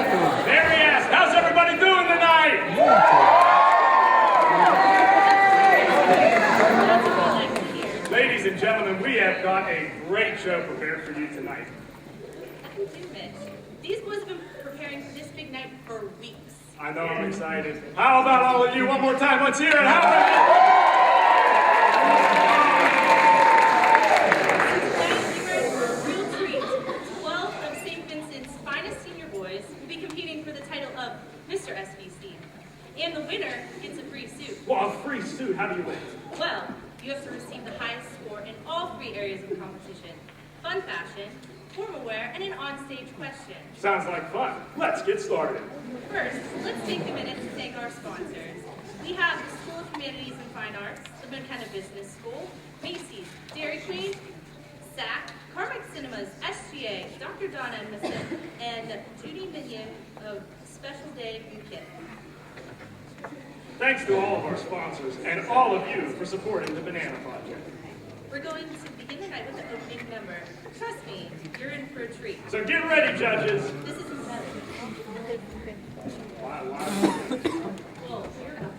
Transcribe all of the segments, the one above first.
There he is. How's everybody doing tonight? Ladies and gentlemen, we have got a great show prepared for you tonight. These boys have been preparing for this big night for weeks. I know, I'm excited. How about all of you? One more time, let's hear it. How about Tonight, you're in for a real treat. 12 of St. Vincent's finest senior boys will be competing for the title of Mr. SVC. And the winner gets a free suit. Well, a free suit, how do you win? Well, you have to receive the highest score in all 3 areas of competition: fun fashion, formal wear, and an on-stage question. Sounds like fun. Let's get started. First, let's take a minute to thank our sponsors. We have the School of Humanities and Fine Arts, the McKenna Business School, Macy's, Dairy Queen, SAC, Carmack Cinemas, SGA, Dr. Donna and Missy, and Judy Minion of Special Day Kit. Thanks to all of our sponsors and all of you for supporting the Banana Project. We're going to begin the night with the opening number. Trust me, you're in for a treat. So get ready, judges. This is incredible. Wow. Whoa, you're up.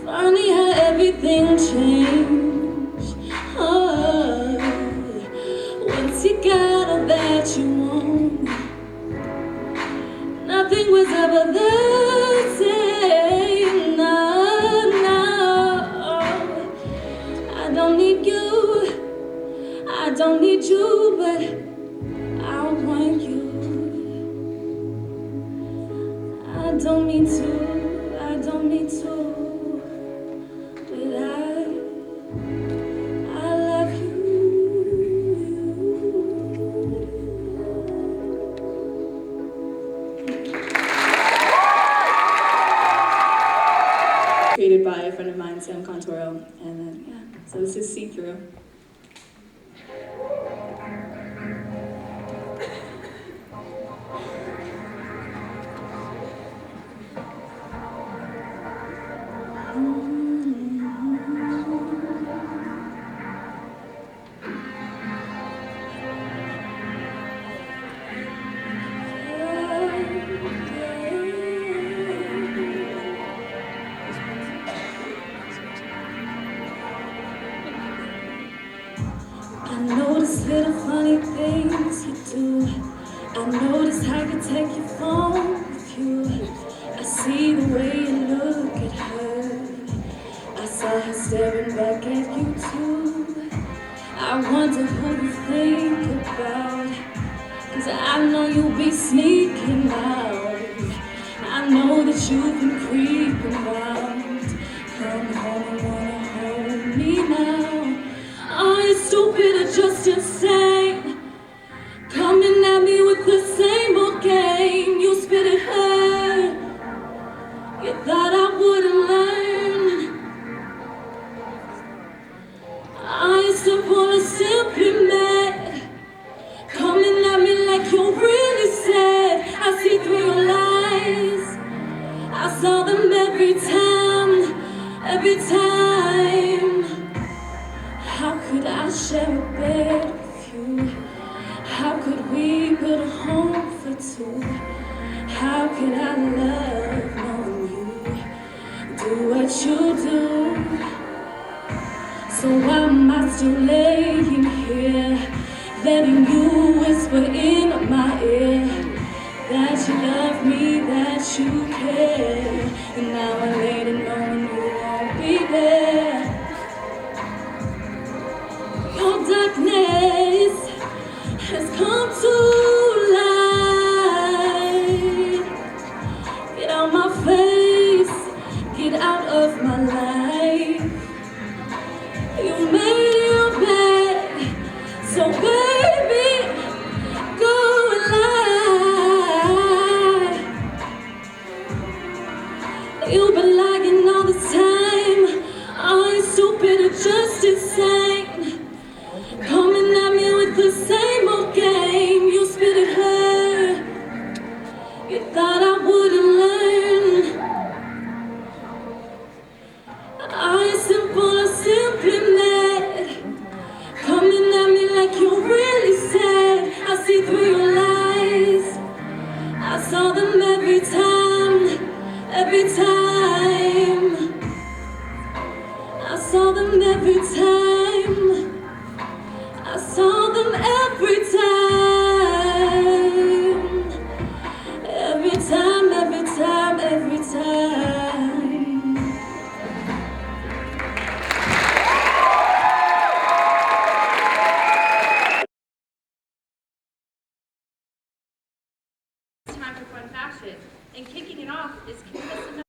Funny how everything changed. Oh. don't need you, but I want you. I don't mean to, but I love you. Created by a friend of mine, Sam Contoro, and then, yeah, so this is See Through. I notice little funny things you do. I notice how you take your phone with you. I see the way you look at her. I saw her staring back at you too. I wonder who you think about, 'cause I know you'll be sneaking out. I know that you've been creeping around. Come home and wanna hold me now. Are you stupid or just insane? Coming at me with the same old game. You spit at her. You thought I wouldn't learn. Are you simple or simply mad? Coming at me like you're really sad. I see through your lies. I saw them every time, every time. How could I share a bed with you? How could we build a home for two? How could I love knowing you do what you do? So why am I still laying here, letting you whisper in my ear that you love me, that you care? And now I'm later knowing you won't be there. Your darkness has come to light. Get out my face, get out of my life. You made your bed, so baby, go and lie. You've been lying all this time. Are you stupid or just insane? Coming at me with the same old game. You spit at her. You thought I wouldn't learn. Are you simple or simply mad? Coming at me like you're really sad. I see through your lies. I saw them every time, every time. I saw them every time. I saw them every time. Every time, every time, every time. It's time for fun fashion, and kicking it off is Canvas.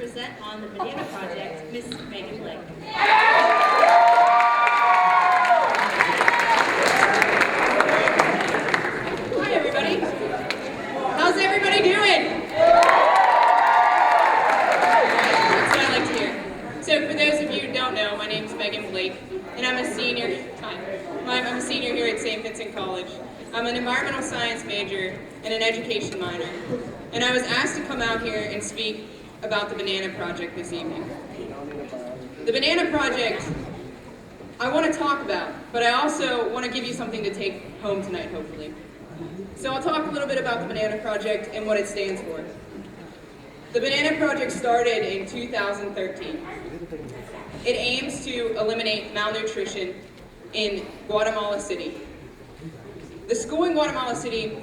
present on the Banana Project, Miss Megan Blake. Hi, everybody. How's everybody doing? That's what I like to hear. So, for those of you who don't know, my name's Megan Blake, and I'm a senior. I'm a senior here at St. Vincent College. I'm an environmental science major and an education minor, and I was asked to come out here and speak about the Banana Project this evening. The Banana Project, I want to talk about, but I also want to give you something to take home tonight, hopefully. So I'll talk a little bit about the Banana Project and what it stands for. The Banana Project started in 2013. It aims to eliminate malnutrition in Guatemala City. The school in Guatemala City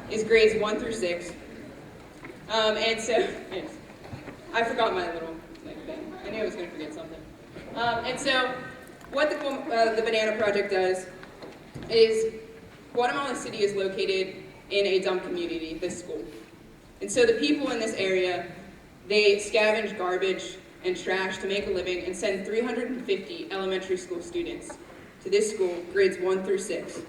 is grades 1 through 6. And so, I forgot my little thing. I knew I was going to forget something. And so, what the Banana Project does is, Guatemala City is located in a dump community, this school. And so the people in this area, they scavenge garbage and trash to make a living and send 350 elementary school students to this school, grades 1 through 6.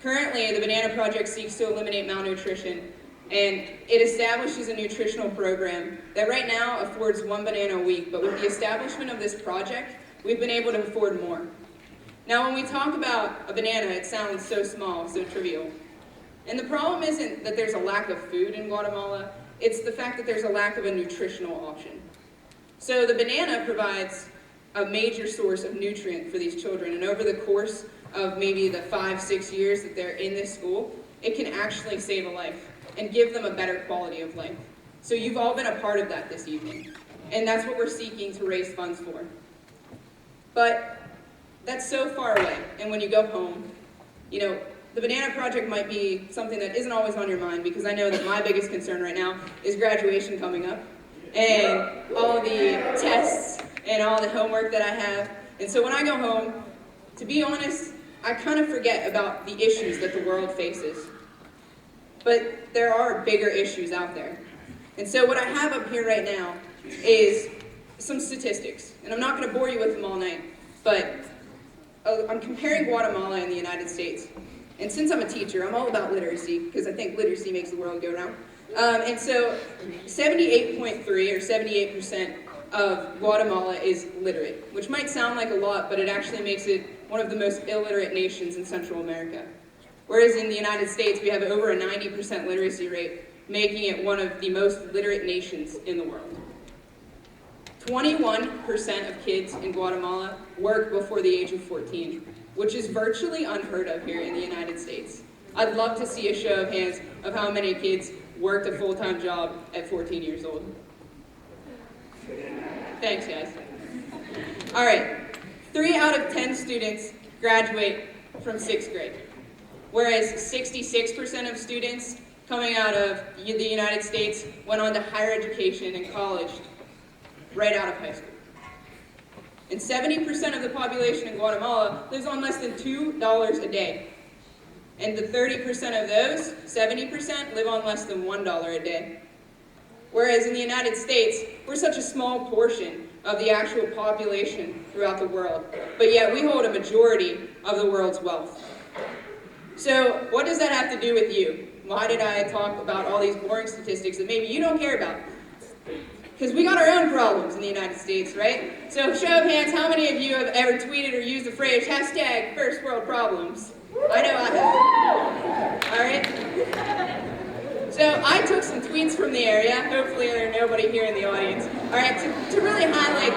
Currently, the Banana Project seeks to eliminate malnutrition, and it establishes a nutritional program that right now affords 1 banana a week, but with the establishment of this project, we've been able to afford more. Now, when we talk about a banana, it sounds so small, so trivial. And the problem isn't that there's a lack of food in Guatemala, it's the fact that there's a lack of a nutritional option. So the banana provides a major source of nutrient for these children, and over the course of maybe the 5-6 years that they're in this school, it can actually save a life and give them a better quality of life. So you've all been a part of that this evening, and that's what we're seeking to raise funds for. But that's so far away, and when you go home, you know, the Banana Project might be something that isn't always on your mind, because I know that my biggest concern right now is graduation coming up, and all the tests and all the homework that I have. And so when I go home, to be honest, I kind of forget about the issues that the world faces. But there are bigger issues out there. And so what I have up here right now is some statistics. And I'm not going to bore you with them all night, but I'm comparing Guatemala and the United States. And since I'm a teacher, I'm all about literacy, because I think literacy makes the world go round. And so 78.3 or 78% of Guatemala is literate, which might sound like a lot, but it actually makes it one of the most illiterate nations in Central America. Whereas in the United States, we have over a 90% literacy rate, making it one of the most literate nations in the world. 21% of kids in Guatemala work before the age of 14, which is virtually unheard of here in the United States. I'd love to see a show of hands of how many kids worked a full-time job at 14 years old. Thanks, guys. All right, 3 out of 10 students graduate from 6th grade, whereas 66% of students coming out of the United States went on to higher education and college right out of high school. And 70% of the population in Guatemala lives on less than $2 a day. And the 30% of those, 70%, live on less than $1 a day. Whereas in the United States, we're such a small portion of the actual population throughout the world, but yet we hold a majority of the world's wealth. So what does that have to do with you? Why did I talk about all these boring statistics that maybe you don't care about? Because we got our own problems in the United States, right? So show of hands, how many of you have ever tweeted or used the phrase hashtag first world problems? I know I have. All right? So I took some tweets from the area. Hopefully there's nobody here in the audience. All right, to really highlight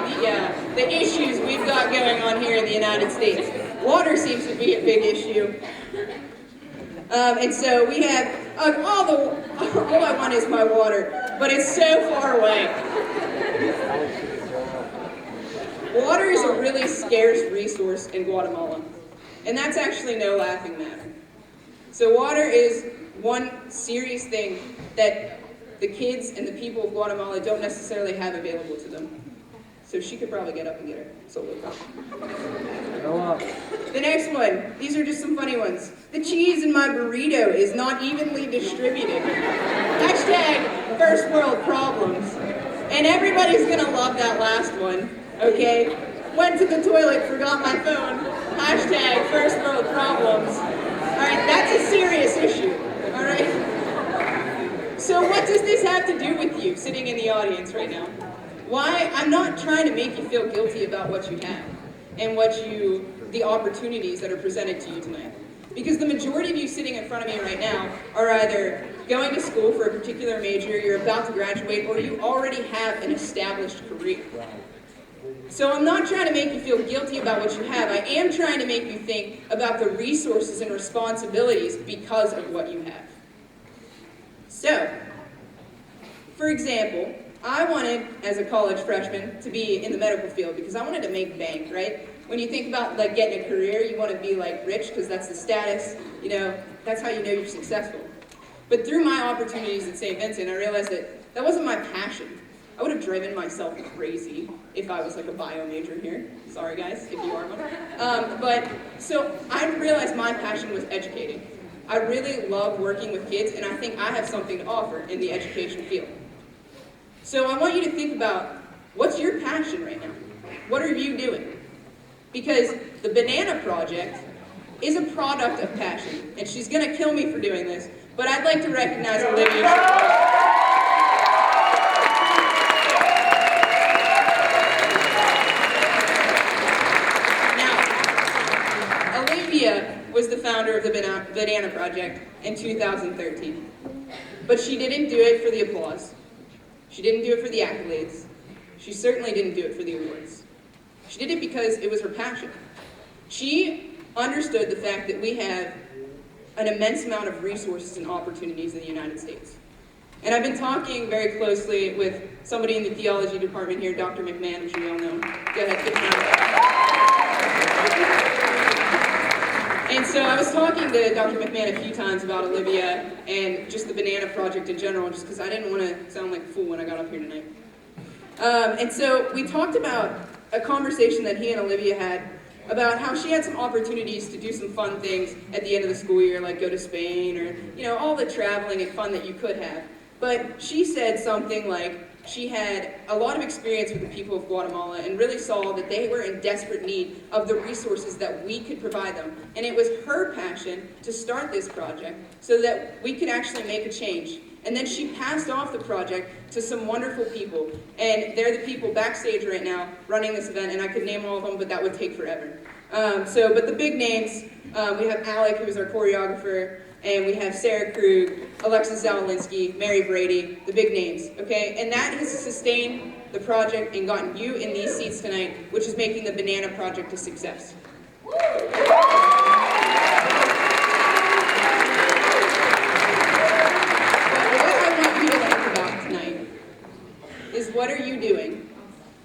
the issues we've got going on here in the United States. Water seems to be a big issue. And so we have, all I want is my water, but it's so far away. Water is a really scarce resource in Guatemala, and that's actually no laughing matter. So water is one serious thing that the kids and the people of Guatemala don't necessarily have available to them. So she could probably get up and get her solo cup. The next one, these are just some funny ones. The cheese in my burrito is not evenly distributed. Hashtag first world problems. And everybody's gonna love that last one, okay? Went to the toilet, forgot my phone. Hashtag first world problems. All right, that's a serious issue, all right? So what does this have to do with you sitting in the audience right now? Why? I'm not trying to make you feel guilty about what you have and the opportunities that are presented to you tonight. Because the majority of you sitting in front of me right now are either going to school for a particular major, you're about to graduate, or you already have an established career. So I'm not trying to make you feel guilty about what you have. I am trying to make you think about the resources and responsibilities because of what you have. So, for example, I wanted, as a college freshman, to be in the medical field because I wanted to make bank, right? When you think about like getting a career, you want to be like rich because that's the status, you know, that's how you know you're successful. But through my opportunities at St. Vincent, I realized that that wasn't my passion. I would have driven myself crazy if I was like a bio major here. Sorry guys, if you are one. So I realized my passion was educating. I really love working with kids, and I think I have something to offer in the education field. So I want you to think about, what's your passion right now? What are you doing? Because the Banana Project is a product of passion, and she's gonna kill me for doing this, but I'd like to recognize Olivia. Olivia was the founder of the Banana Project in 2013. But she didn't do it for the applause. She didn't do it for the accolades. She certainly didn't do it for the awards. She did it because it was her passion. She understood the fact that we have an immense amount of resources and opportunities in the United States. And I've been talking very closely with somebody in the theology department here, Dr. McMahon, which you all know. Go ahead, give him a And so I was talking to Dr. McMahon a few times about Olivia and just the Banana Project in general, just because I didn't want to sound like a fool when I got up here tonight. And so we talked about a conversation that he and Olivia had about how she had some opportunities to do some fun things at the end of the school year, like go to Spain or, you know, all the traveling and fun that you could have. But she said something like she had a lot of experience with the people of Guatemala and really saw that they were in desperate need of the resources that we could provide them. And it was her passion to start this project so that we could actually make a change. And then she passed off the project to some wonderful people. And they're the people backstage right now running this event, and I could name all of them, but that would take forever. But the big names, we have Alec, who's our choreographer, and we have Sarah Krug, Alexis Zawolinsky, Mary Brady, the big names, okay? And that has sustained the project and gotten you in these seats tonight, which is making the Banana Project a success. Is what are you doing?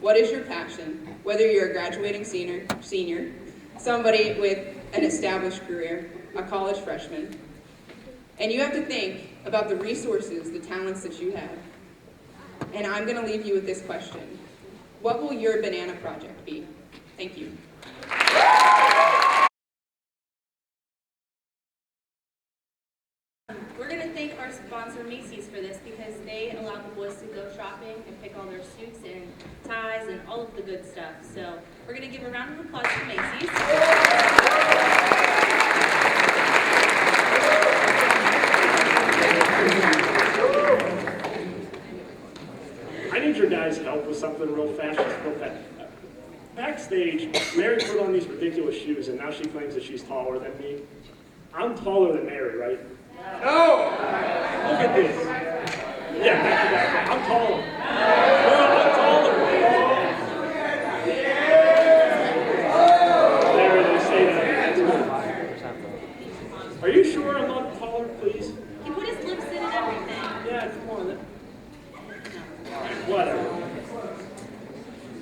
What is your passion? Whether you're a graduating senior, somebody with an established career, a college freshman, and you have to think about the resources, the talents that you have. And I'm going to leave you with this question. What will your Banana Project be? Thank you. We're going to thank our sponsor Macy's for this because they allow the boys to go shopping and pick all their suits and ties and all of the good stuff. So we're going to give a round of applause to Macy's. I need your guys' help with something real fast. Backstage, Mary put on these ridiculous shoes, and now she claims that she's taller than me. I'm taller than Mary, right? No! Look at this. Yeah, I'm taller. No, I'm taller. There, they say that. Are you sure I'm not taller, please? He put his lips in and everything. Yeah, come on. Whatever.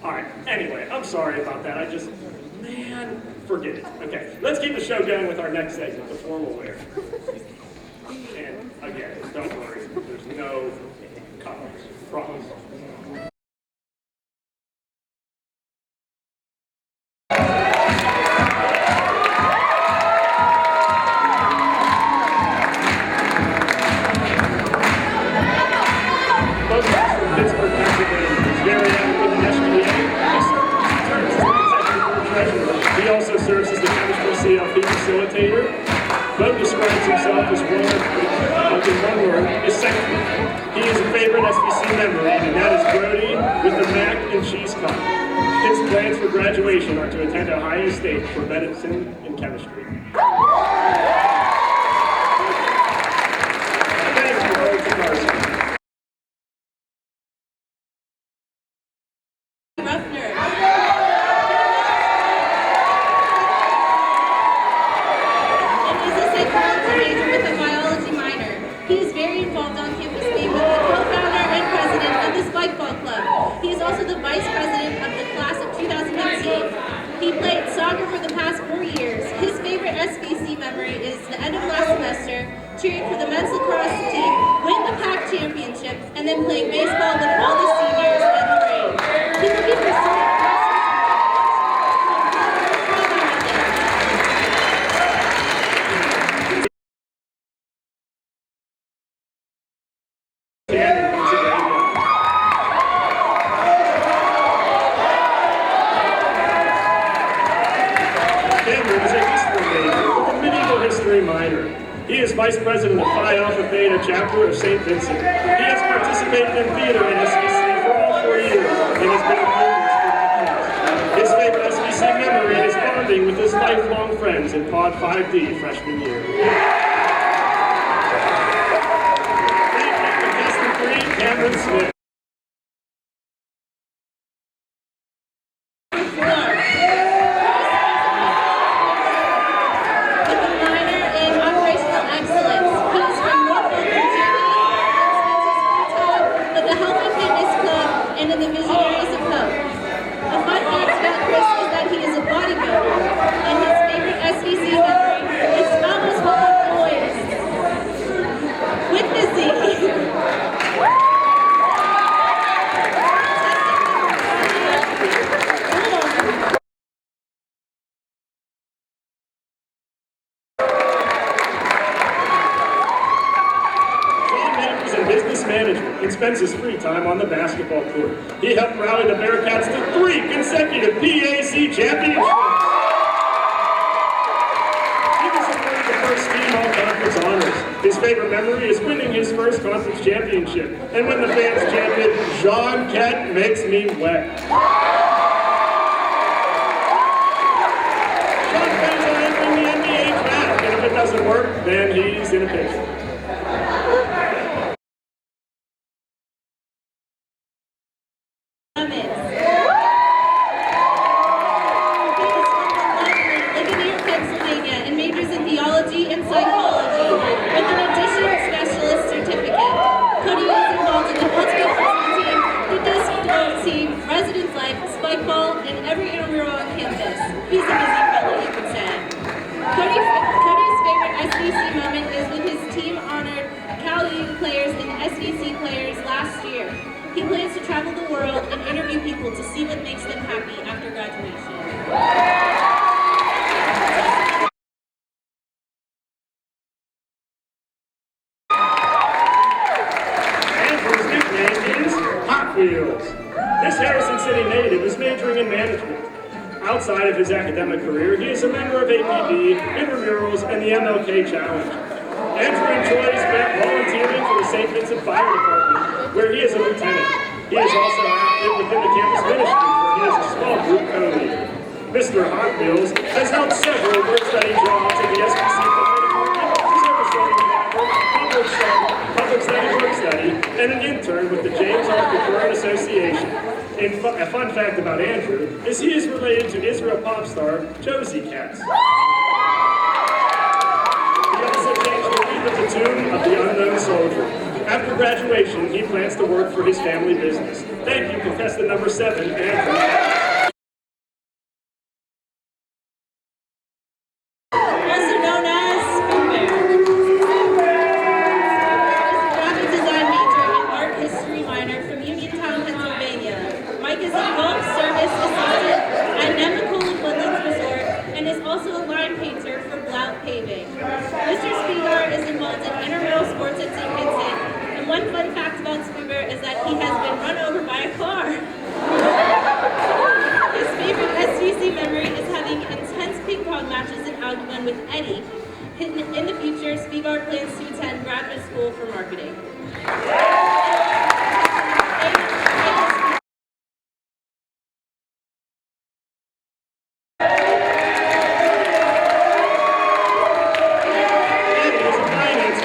Alright, anyway, I'm sorry about that. Man, forget it. Okay, let's keep the show going with our next segment, the formal wear. And again, don't worry, there's no comments. Promise. Pittsburgh, Pennsylvania. just one word, is second. He is a favorite SVC member, and that is Brody with the mac and cheese cup. His plans for graduation are to attend Ohio State for medicine and chemistry. Thank you, Brody Carson. Ruffner. And he's a psychology major with a biology minor. He is very involved on campus, being the co-founder and president of the Spike Ball Club. He is also the vice president of the class of 2018. He played soccer for the past 4 years. His favorite SVC memory is the end of last semester, cheering for the men's lacrosse team, win the PAC championship, and then playing baseball with all the seniors in the rain. He's looking for minor. He is vice president of Phi Alpha Theta chapter of St. Vincent. He has participated in theater in SVC for all 4 years and has been a his favorite SVC memory is bonding with his lifelong friends in Pod 5D freshman year. Contestant 3, Cameron Smith. Management and spends his free time on the basketball court. He helped rally the Bearcats to 3 consecutive PAC championships. He was awarded the first team all-conference honors. His favorite memory is winning his first conference championship. And when the fans chanted, "Jean Cat makes me wet." Jean plans on entering the NBA draft, and if it doesn't work, then he's in a pinch. SVC players last year. He plans to travel the world and interview people to see what makes them happy after graduation. Andrew's nickname is Hot Wheels. This Harrison City native is majoring in management. Outside of his academic career, he is a member of APD, Intramurals, and the MLK Challenge. Andrew enjoys volunteering for the St. Vincent Fire Department, where he is a lieutenant. He is also active within the campus ministry, where he is a small group co-leader. Mr. Hot Wheels has held several work study jobs in the SVC Fire Department, service learning member, public study work study, and an intern with the James R. Curran Association. And a fun fact about Andrew is he is related to Israel pop star Josie Katz. The platoon of the unknown soldier. After graduation, he plans to work for his family business. Thank you, contestant number 7, Andrew. Also known as Spoon Bear. He's a graphic design major and art history minor from Uniontown, Pennsylvania. Mike is a golf service assistant at Nemacolin Woodlands Resort and is also a line painter for Blount Paving. Mr. Spiegar is involved in intramural sports at St. Vincent, and one fun fact about Spiegar is that he has been run over by a car. His favorite SVC memory is having intense ping pong matches in Algman with Eddie. In the future, Spiegard plans to attend graduate school for marketing.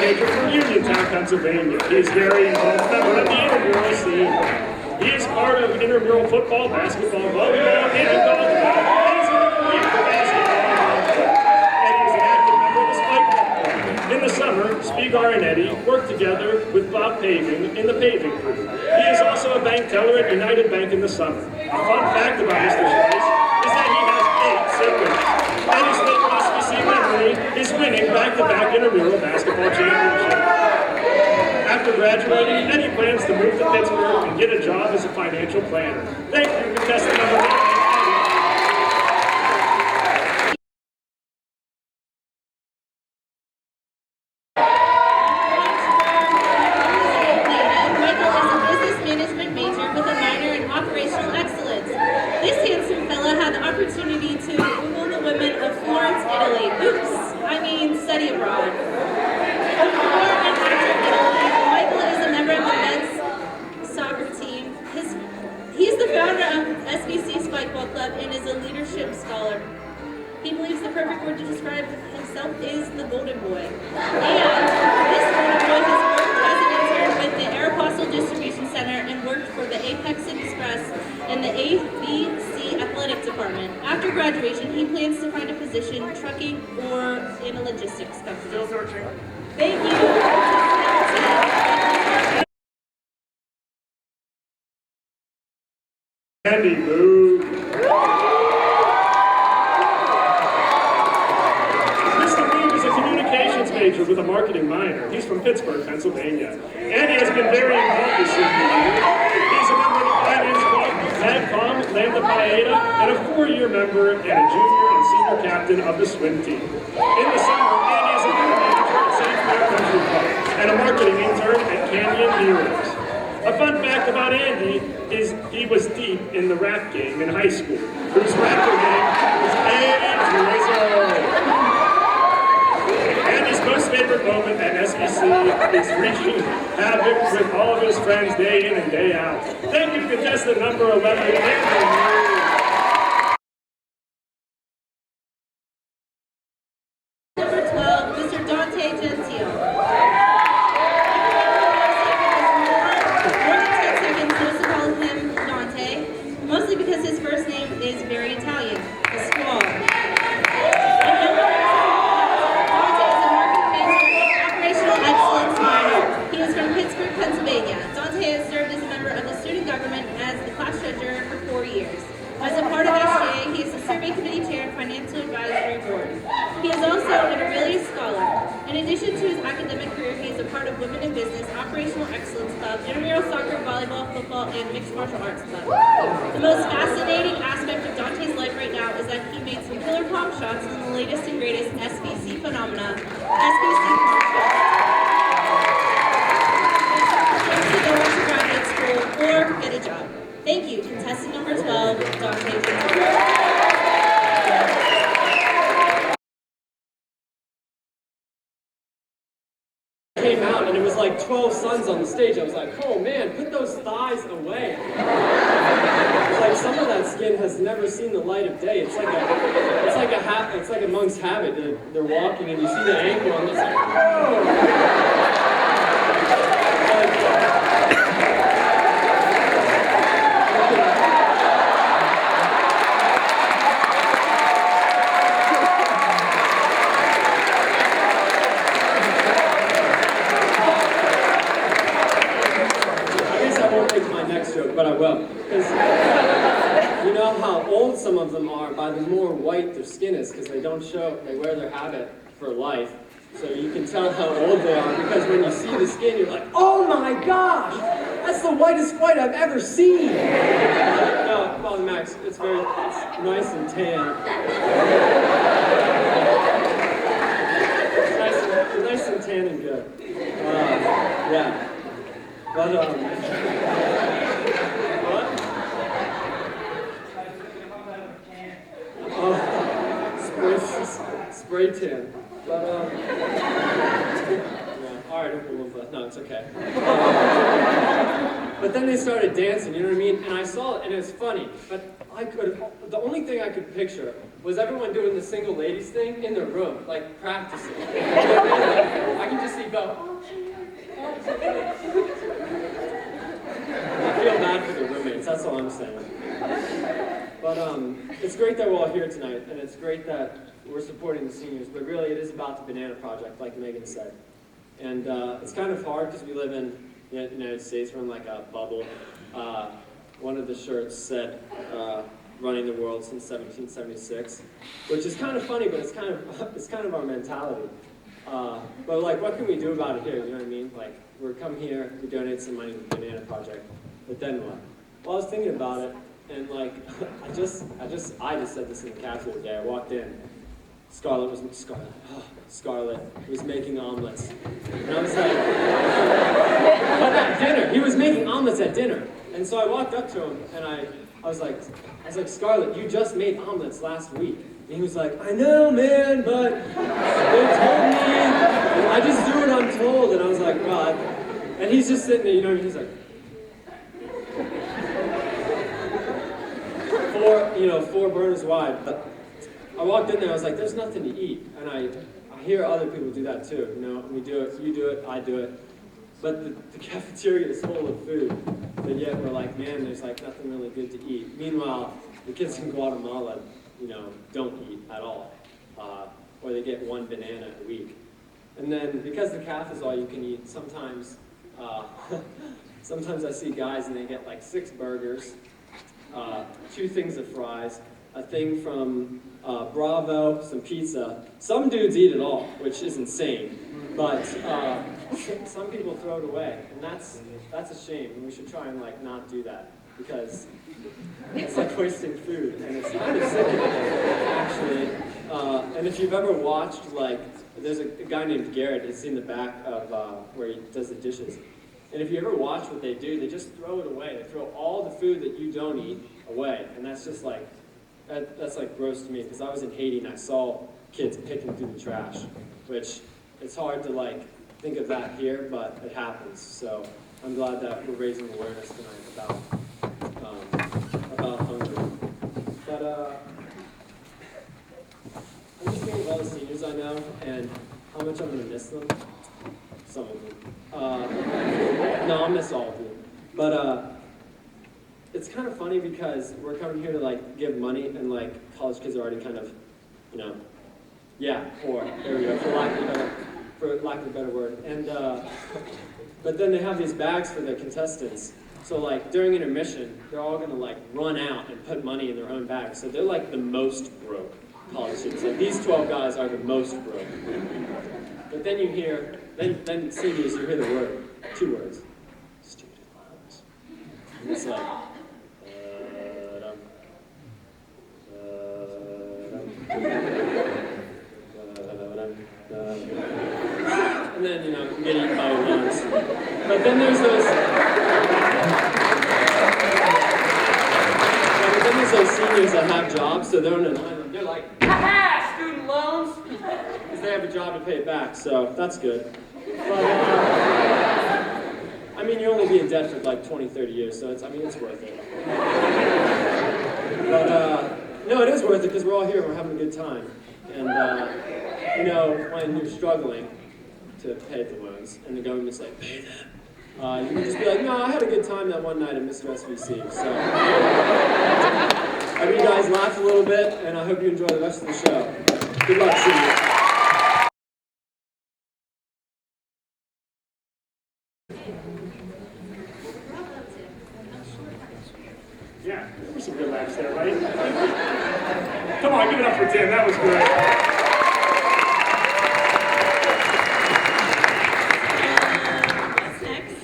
From Uniontown, Pennsylvania. He is very involved member of the intramural scene. He is part of intramural football, basketball, volleyball, and dodgeball. He is in the league for basketball and he is an active member of the Spike Club. In the summer, Spigar and Eddie work together with Bob Paving in the paving crew. He is also a bank teller at United Bank in the summer. A fun fact about Mr. Schweiss is that he has 8 siblings. Eddie's favorite SVC memory is winning back-to-back intramural basketball championships. After graduating, Eddie plans to move to Pittsburgh and get a job as a financial planner. Thank you, contestant number 9. Michael is a business management major with a minor in operational excellence. This handsome fella had the opportunity to Google the women of Florence, Italy. Oops, I mean study abroad. Michael is a member of the men's soccer team. He's the founder of SVC Spikeball Club and is a leadership scholar. He believes the perfect word to describe himself is the golden boy. And this golden boy has worked as an intern with the Aeropostale Distribution Center and worked for the Apex Express in the SVC Athletic Department. After graduation, he plans to find a position trucking or in a logistics company. Still searching. Thank you. Andy Boo. Mr. Boo is a communications major with a marketing minor. He's from Pittsburgh, Pennsylvania. Andy has been very involved this year. He's a member of the finance club, MadCom, Lambda Pi Eta, and a 4-year member and a junior and senior captain of the swim team. In the summer, Andy is a member manager at St. Clair Country Club and a marketing intern at Canyon Heroes. A fun fact about Andy is he was deep in the rap game in high school, whose rapper name was Andy's most favorite moment at SVC is wreaking havoc with all of his friends day in and day out. Thank you, contestant number 11, Andrew. Number 12, Mr. Dante Gentile. Mostly because his first name is very Italian, a squall. Dante is a marketing major with operational excellence minor. He is from Pittsburgh, Pennsylvania. Dante has served as a member of the student government as the class treasurer for 4 years. As a part of SGA, he is the survey committee chair and financial advisory board. He is also an Aurelius scholar. In addition to his academic career, he is a part of Women in Business, Operational Excellence Club, intramural soccer, volleyball, football, and mixed martial arts club. The most fascinating aspect of Dante's life right now is that he made some killer palm shots in the latest and greatest SVC phenomena, SVC palm shots. To go on to graduate school or get a job. Thank you, contestant number 12, Dante Gentile. Came out and it was like 12 suns on the stage. I was like, oh man, put those thighs away. It's like some of that skin has never seen the light of day. It's like a monk's habit. They're walking and you see the ankle and it's like, oh. But I will, because you know how old some of them are by the more white their skin is, because they wear their habit for life. So you can tell how old they are, because when you see the skin, you're like, oh my gosh, that's the whitest white I've ever seen. No, Father Max, it's nice and tan. It's nice and tan and good. Yeah. But, spray tan. But, yeah, all right, Oompa Loompa. No, it's okay. But then they started dancing, you know what I mean? And I saw it, and it was funny. But the only thing I could picture was everyone doing the single ladies thing in their room, like practicing. You know what I mean? Like, I can just see Bo. I feel bad for the roommates, that's all I'm saying. But it's great that we're all here tonight, and it's great that we're supporting the seniors, but really it is about the Banana Project, like Megan said. And it's kind of hard because we live in the United States, we're in like a bubble. One of the shirts said, running the world since 1776, which is kind of funny, but it's kind of our mentality. But like, what can we do about it here, you know what I mean? Like, we're come here, we donate some money to the Banana Project, but then what? Well, I was thinking about it, and like, I just said this in the cafe the other day. I walked in, Scarlett was making omelets, and I was like, but at dinner, he was making omelets at dinner, and so I walked up to him, and I was like, Scarlett, you just made omelets last week. And he was like, I know, man, but they told me, I just do what I'm told. And I was like, well, and he's just sitting there, you know, he's like, four burners wide. But I walked in there, I was like, there's nothing to eat. And I hear other people do that too, you know, we do it, you do it, I do it. But the cafeteria is full of food, but yet we're like, man, there's like nothing really good to eat. Meanwhile, the kids in Guatemala, you know, don't eat at all, or they get one banana a week. And then because the calf is all you can eat, sometimes I see guys and they get like 6 burgers, 2 things of fries, a thing from Bravo, some pizza. Some dudes eat it all, which is insane, but some people throw it away, and that's a shame, and we should try and like not do that, because it's like wasting food, and it's kind of sickening, actually. And if you've ever watched, like, there's a guy named Garrett, it's in the back of where he does the dishes. And if you ever watch what they do, they just throw it away. They throw all the food that you don't eat away, and that's just like, that's like gross to me, because I was in Haiti and I saw kids picking through the trash, which it's hard to like think of that here, but it happens. So I'm glad that we're raising awareness tonight about hunger. But I'm just thinking of all the seniors I know and how much I'm gonna miss them. Some of them. No, I'll miss all of them. But it's kind of funny because we're coming here to like give money, and like college kids are already kind of, you know, yeah, poor. There we go. For lack of a better word. And but then they have these bags for the contestants. So like during intermission, they're all gonna like run out and put money in their own bags. So they're like the most broke college students. Like these 12 guys are the most broke. But then you hear, then seniors, you hear the word, 2 words, stupid clowns. And it's like, and then, you know, you get eaten by worms. But then there's those seniors that have jobs, so they're on an island. They're like, ha-ha, student loans! Because they have a job to pay it back, so that's good. But, I mean, you only be in debt for like 20, 30 years, so it's worth it. But, no, it is worth it because we're all here and we're having a good time. And, you know, when you're struggling to pay the loans and the government's like, pay them, you can just be like, no, I had a good time that one night at Mr. SVC. So, I hope you guys laughed a little bit, and I hope you enjoy the rest of the show. Good luck, seniors. Yeah, there were some good laughs there, right? Come on, give it up for Tim. That was great. What's next?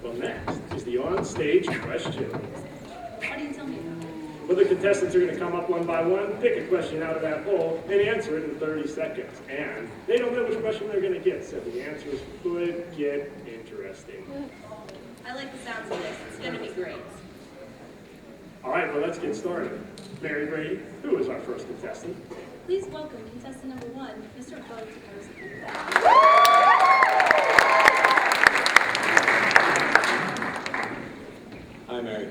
Well, next is the on-stage question. What do you tell me about? Well, the contestants are going to come up one by one, pick a question out of that bowl, and answer it in 30 seconds. And they don't know which question they're going to get, so the answers could get interesting. I like the sounds of this. It's going to be great. All right, well, let's get started. Mary Brady, who is our first contestant? Please welcome contestant number 1, Mr. Bo Tepozzi. Hi, Mary.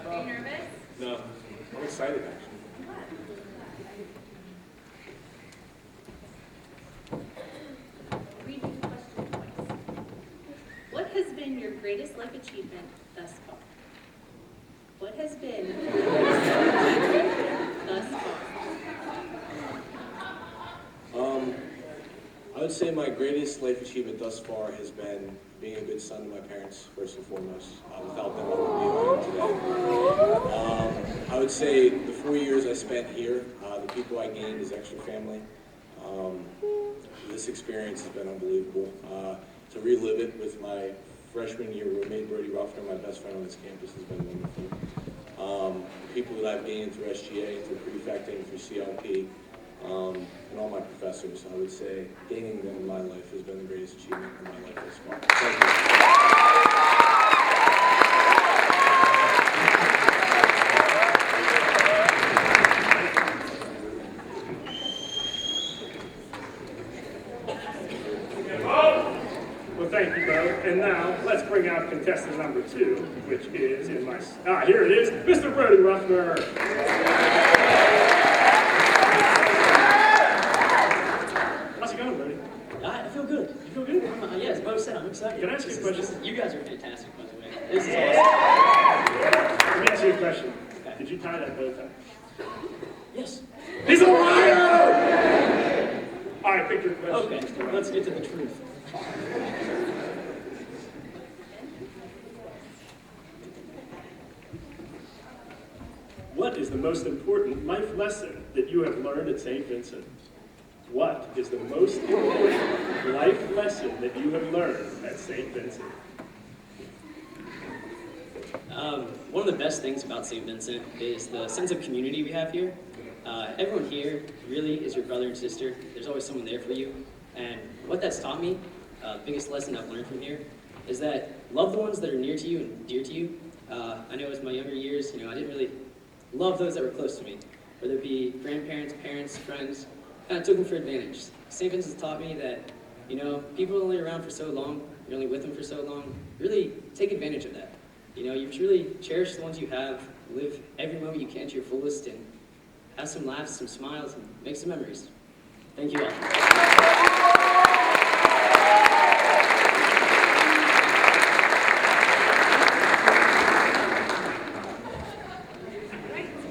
Are you nervous? No, I'm excited actually. Read me the question twice. What has been your greatest life achievement thus far? What has been your greatest life achievement thus far? I would say my greatest life achievement thus far has been being a good son to my parents, first and foremost. Without them, I wouldn't be who I am today. I would say the 4 years I spent here, the people I gained as extra family, this experience has been unbelievable. To relive it with my freshman year roommate, Brody Ruffner, my best friend on this campus, has been wonderful. The people that I've gained through SGA, through prefecting, through CLP, and all my professors, I would say gaining them in my life has been the greatest achievement in my life thus far. Thank you. Well, thank you both. And now, let's bring out contestant number 2, which is in my... here it is, Mr. Brody Ruffner. How's it going, Brody? I feel good. You feel good? Yeah, as Bo said, I'm excited. Can I ask you a question? You guys are fantastic, by the way. This is awesome. Let me ask you a question. Did you tie that bow tie? Yes. He's a liar! All right, pick your question. Okay, let's get to the truth. What is the most important life lesson that you have learned at St. Vincent? What is the most important life lesson that you have learned at St. Vincent? One of the best things about St. Vincent is the sense of community we have here. Everyone here really is your brother and sister. There's always someone there for you. And what that's taught me, the biggest lesson I've learned from here, is that love the ones that are near to you and dear to you. I know as my younger years, I didn't really love those that were close to me, whether it be grandparents, parents, friends. Kind of took them for advantage. St. Vincent's taught me that, people are only around for so long, you're only with them for so long. Really take advantage of that. You should really cherish the ones you have, live every moment you can to your fullest, and have some laughs, some smiles, and make some memories. Thank you all.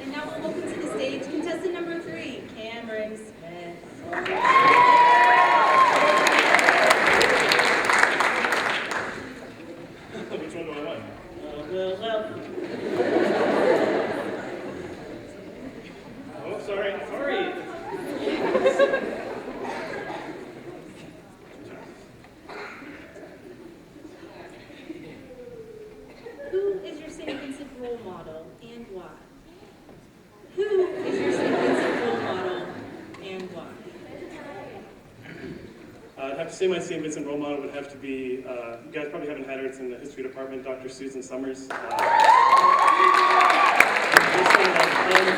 And now we'll welcome to the stage contestant number 3, Cameron Smith. Which one do I want? Oh, sorry. Who is your St. Vincent role model and why? Who is your St. Vincent role model and why? I'd have to say my St. Vincent role model would have to be, you guys probably haven't had her, it's in the history department, Dr. Susan Summers. I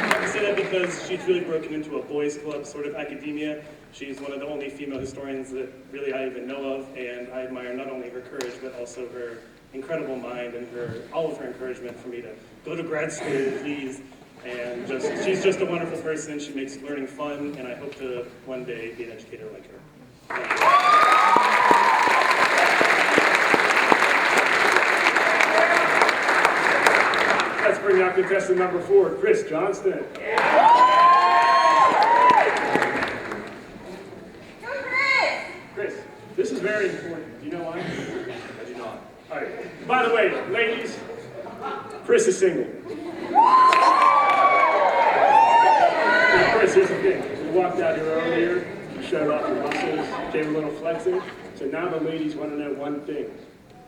have to say that because she's really broken into a boys' club sort of academia. She's one of the only female historians that really I even know of, and I admire not only her courage, but also her incredible mind and all of her encouragement for me to go to grad school, please. And she's just a wonderful person. She makes learning fun, and I hope to one day be an educator like her. Let's bring out contestant number 4, Chris Johnston. Chris, this is very important. Do you know why? I do not. All right. By the way, ladies, Chris is single. Now, Chris, here's the thing. You walked out here earlier, you showed off your muscles, gave a little flexing. So now the ladies want to know one thing.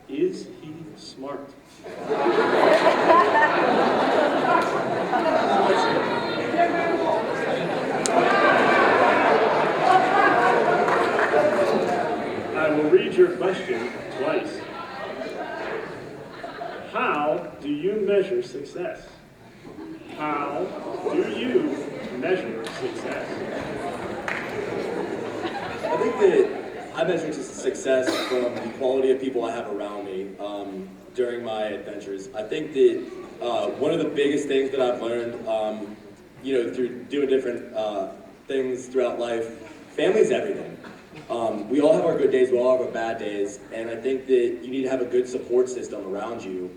Is he smart? I will read your question twice. How do you measure success? How do you measure success? I think that I measure success from the quality of people I have around me during my adventures. I think that one of the biggest things that I've learned, through doing different things throughout life, family's everything. We all have our good days, we all have our bad days, and I think that you need to have a good support system around you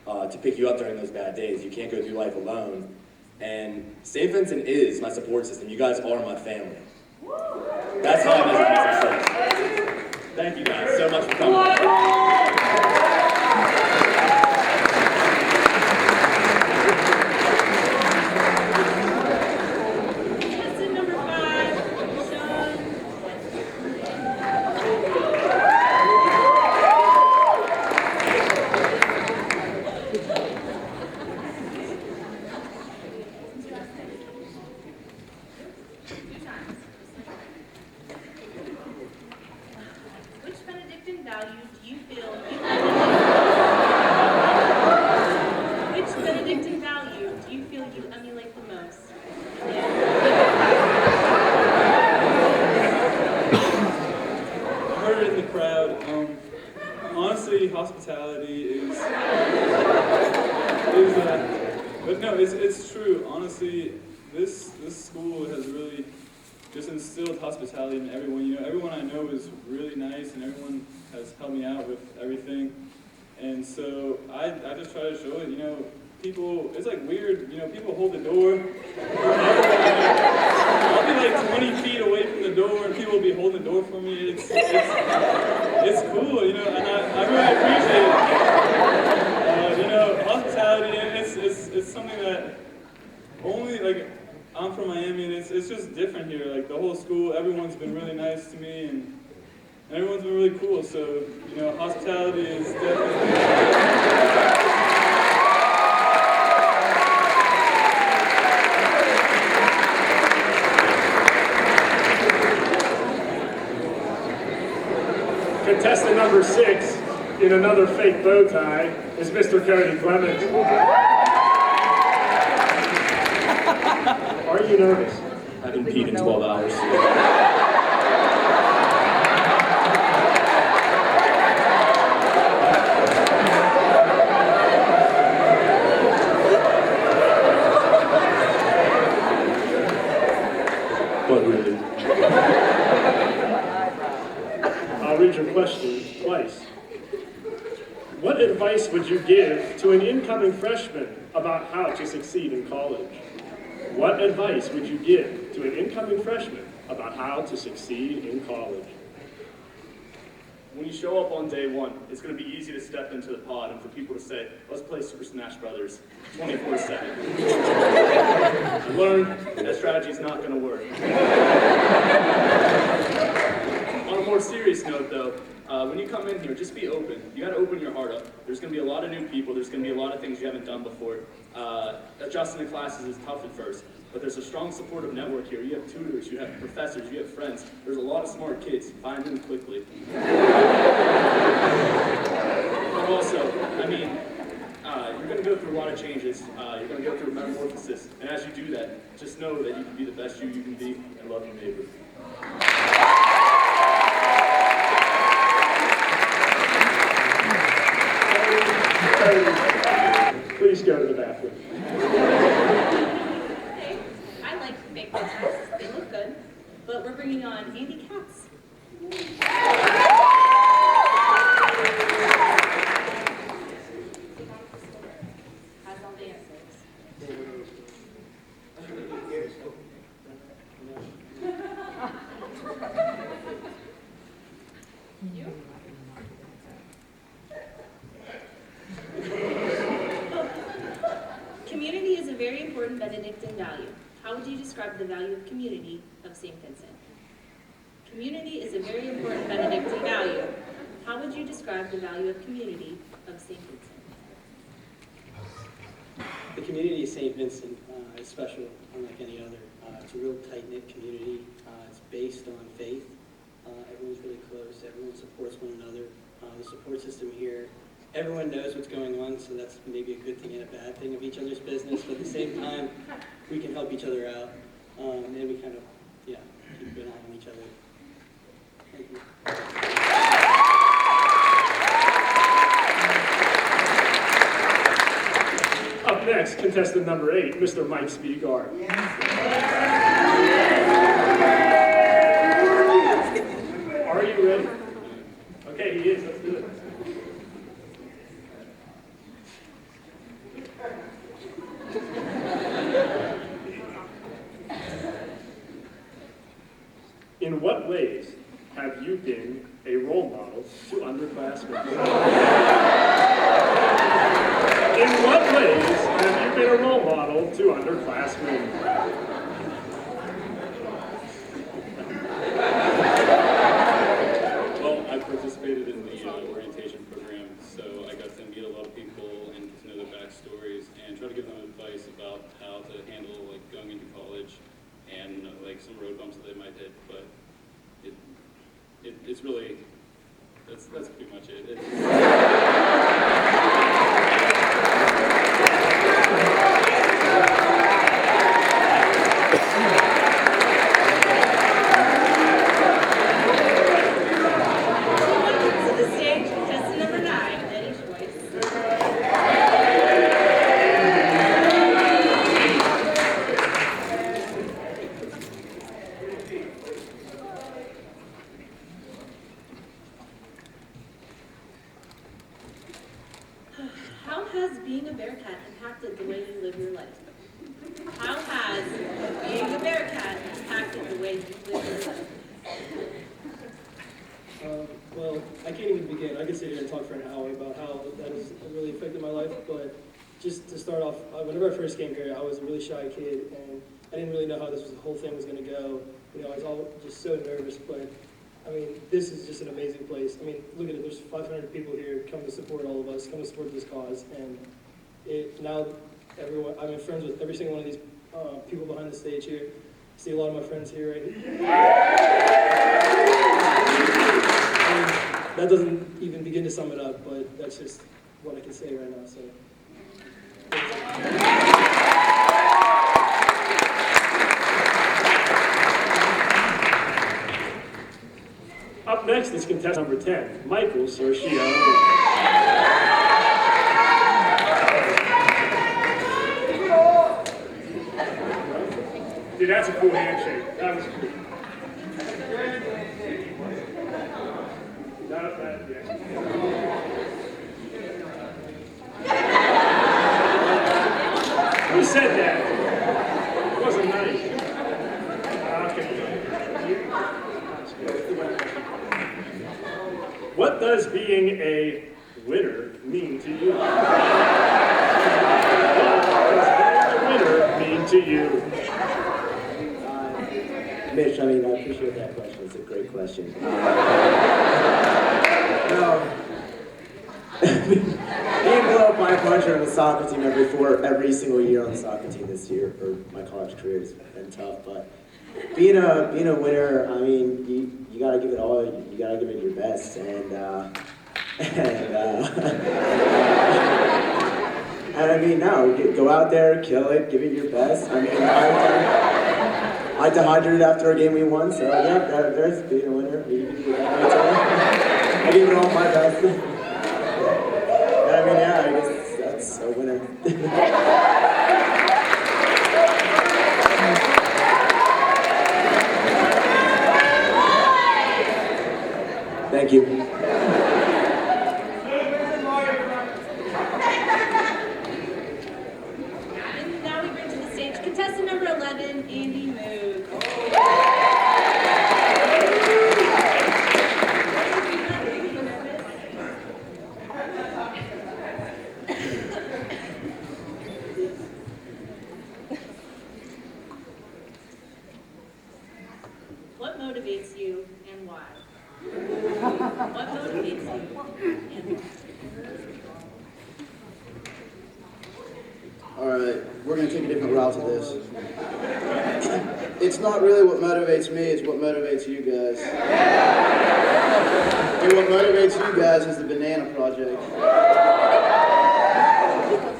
to pick you up during those bad days. You can't go through life alone. And St. Vincent is my support system. You guys are my family. That's how I measure my success. Thank you guys so much for coming. Contestant number 5, Sean. Which Benedictine value do you feel you emulate? Which Benedictine value do you feel you emulate the most? I heard it in the crowd. Honestly, hospitality is but no, it's true. Honestly, this school has really just instilled hospitality in everyone. You know, everyone I know is really nice, and everyone has helped me out with everything. And so I just try to show it. You know, people, it's like weird. You know, people hold the door. I'll be like 20 feet away from the door, and people will be holding the door for me. It's cool, you know, and I really appreciate it. You know, hospitality, it's something that only, like, I'm from Miami, and it's just different here. Like, the whole school, everyone's been really nice to me, and everyone's been really cool. So, you know, hospitality is definitely... Contestant number 6, in another fake bow tie, is Mr. Cody Clemens. Are you nervous? I haven't peed in 12 hours. But really. I'll read your question twice. What advice would you give to an incoming freshman about how to succeed in college? What advice would you give to an incoming freshman about how to succeed in college? When you show up on day 1, it's going to be easy to step into the pod and for people to say, let's play Super Smash Brothers 24/7. You learn that strategy is not going to work. On a more serious note, though, when you come in here, just be open. You got to open your heart up. There's going to be a lot of new people. There's going to be a lot of things you haven't done before. Adjusting to classes is tough at first, but there's a strong supportive network here. You have tutors, you have professors, you have friends. There's a lot of smart kids. Find them quickly. But also, I mean, you're going to go through a lot of changes. You're going to go through a metamorphosis. And as you do that, just know that you can be the best you can be and love your neighbor. Please go to the bathroom. Okay, I like the fake bow ties. They look good. But we're bringing on Andy Katz. Has all the answers. You? Community is a very important Benedictine value. How would you describe the value of community of St. Vincent? Community is a very important Benedictine value. How would you describe the value of community of St. Vincent? The community of St. Vincent is special, unlike any other. It's a real tight-knit community. It's based on faith. Everyone's really close. Everyone supports one another. The support system here, everyone knows what's going on, so that's maybe a good thing and a bad thing of each other's business, but at the same time, we can help each other out. and we kind of, yeah, keep an eye on each other. Thank you. Up next, contestant number 8, Mr. Mike Spiegard. Are you ready? Okay, he is. Let's do it. In what ways have you been a role model to underclassmen? In what ways have you been a role model to underclassmen? Well, I participated in the orientation program, so I got to meet a lot of people and get to know their backstories and try to give them advice about how to handle like going into college and like some road bumps that they might hit. But it's really that's pretty much it. To the stage, contestant number 9, Eddie Schweiss. How has being a Bearcat impacted the way you live your life? How has being a Bearcat impacted the way you live your life? Well, I can't even begin. I could sit here and talk for an hour about how that has really affected my life, but just to start off, whenever I first came here, I was a really shy kid, and I didn't really know how this whole thing was going to go. You know, I was all just so nervous, but I mean, this is just an amazing place. I mean, look at it, there's 500 people here come to support all of us, come to support this cause, and now everyone, I'm friends with every single one of these people behind the stage here. I see a lot of my friends here right here. And that doesn't even begin to sum it up, but that's just what I can say right now, so. Up next is contestant number 10, Michael Sorcio. Dude, that's a cool handshake. That was cool. Who said that? It wasn't nice. What does being a winner mean to you? What does being a winner mean to you? Mitch, I mean, I appreciate that question. It's a great question. Being below 500 on the soccer team every single year on the soccer team this year, or my college career, has been tough. But being a winner, I mean, you gotta give it all. You gotta give it your best, and I mean, no, go out there, kill it, give it your best. I mean, I dehydrated after a game we won, so yeah, there's being a winner. I gave it all my best. I mean, yeah, I guess that's a winner. Thank you. And now we bring to the stage contestant number 11, Andy Moog. What motivates you and why? What motivates you and why? All right, we're going to take a different route to this. It's not really what motivates me, it's what motivates you guys. And what motivates you guys is the Banana Project.